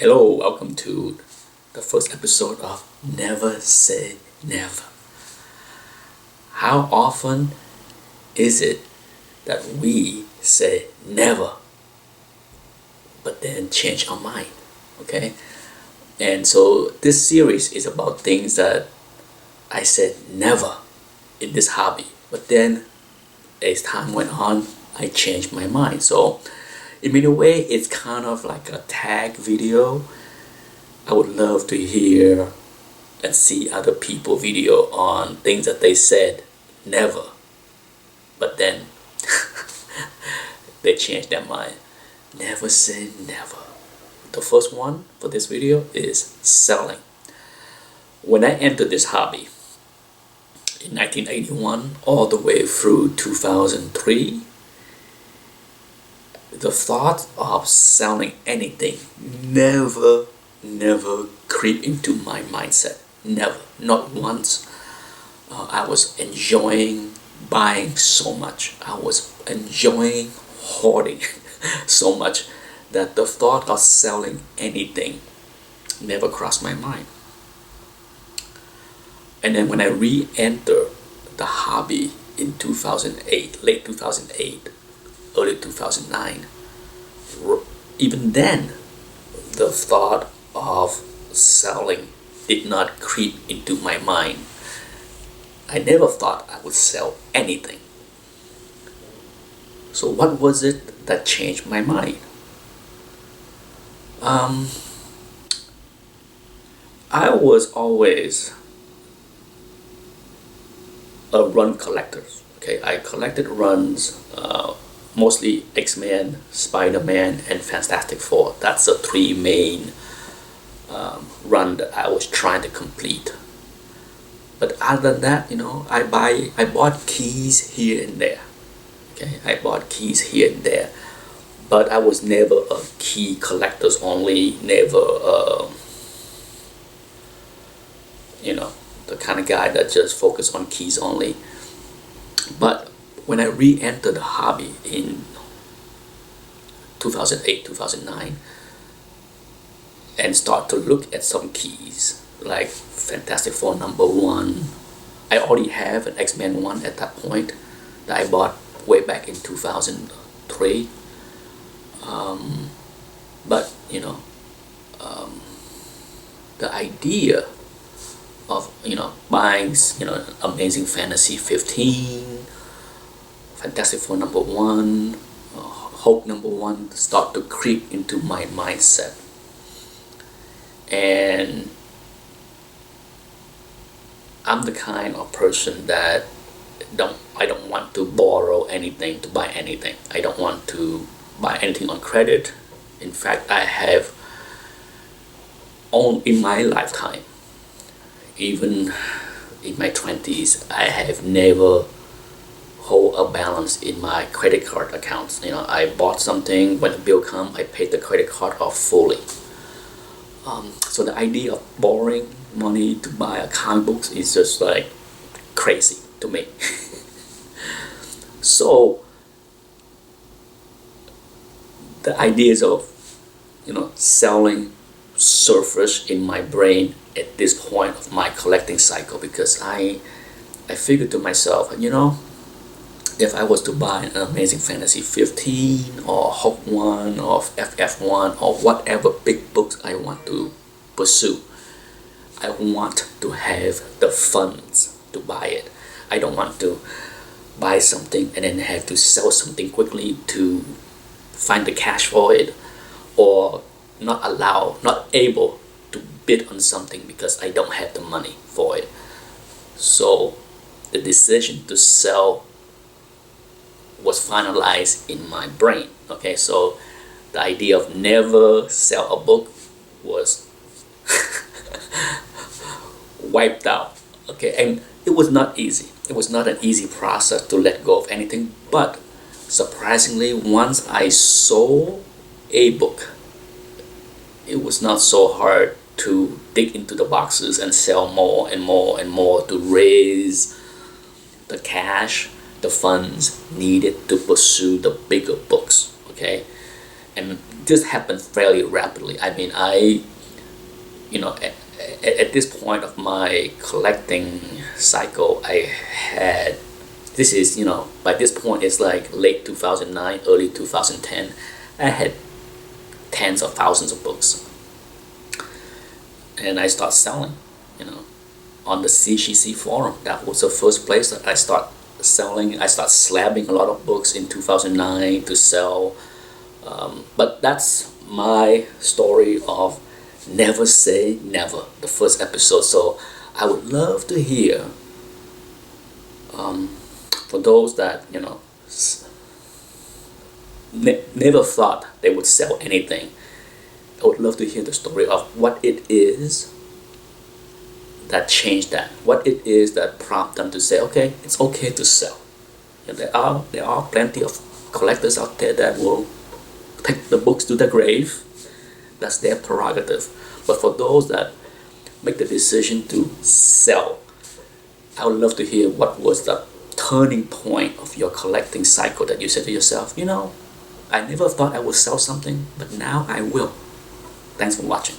Hello, welcome to the first episode of Never Say Never. How often is it that we say never, but then change our mind? Okay, and so this series is about things that I said never in this hobby, but then as time went on, I changed my mind. So in many ways, it's kind of like a tag video. I would love to hear and see other people video on things that they said never, but then they changed their mind. Never say never. The first one for this video is selling. When I entered this hobby in 1981 all the way through 2003, the thought of selling anything never creep into my mindset. Never. Not once. I was enjoying buying so much. I was enjoying hoarding so much that the thought of selling anything never crossed my mind. And then when I re-entered the hobby in 2008, late 2008, early 2009, even then the thought of selling did not creep into my mind. I never thought I would sell anything. So what was it that changed my mind? I was always a run collector. Okay, I collected runs, mostly X-Men, Spider-Man, and Fantastic Four. That's the three main run that I was trying to complete. But other than that, I bought keys here and there. Okay, I bought keys here and there, but I was never a key collectors only. Never, the kind of guy that just focused on keys only. But when I re-entered the hobby in 2008, 2009, and start to look at some keys like Fantastic Four #1. I already have an X-Men 1 at that point that I bought way back in 2003. But the idea of buying Amazing Fantasy 15, Fantastic Four #1, Hulk #1 start to creep into my mindset. And I'm the kind of person that I don't want to borrow anything to buy anything. I don't want to buy anything on credit. In fact, I have owned in my lifetime, even in my 20s, I have never hold a balance in my credit card accounts. I bought something, when the bill comes, I paid the credit card off fully. So the idea of borrowing money to buy a comic books is just like crazy to me. So the ideas of selling surfaced in my brain at this point of my collecting cycle, because I figured to myself, if I was to buy an Amazing Fantasy 15 or Hulk 1 or FF1 or whatever big books I want to pursue, I want to have the funds to buy it. I don't want to buy something and then have to sell something quickly to find the cash for it, or not able to bid on something because I don't have the money for it. So the decision to sell was finalized in my brain. Okay, so the idea of never sell a book was wiped out. Okay, and it was not easy. It was not an easy process to let go of anything, but surprisingly, once I sold a book, it was not so hard to dig into the boxes and sell more and more and more to raise the cash, the funds needed to pursue the bigger books. Okay, and this happened fairly rapidly. I mean, at this point of my collecting cycle, I had, this is, by this point, it's like late 2009, early 2010. I had tens of thousands of books. And I start selling, on the CGC forum. That was the first place that I start selling. I start slabbing a lot of books in 2009 to sell. But that's my story of Never Say Never, the first episode. So I would love to hear, for those that, never thought they would sell anything, I would love to hear the story of what it is that changed that. What it is that prompted them to say, okay, it's okay to sell. There are plenty of collectors out there that will take the books to the grave. That's their prerogative. But for those that make the decision to sell, I would love to hear what was the turning point of your collecting cycle that you said to yourself, I never thought I would sell something, but now I will. Thanks for watching.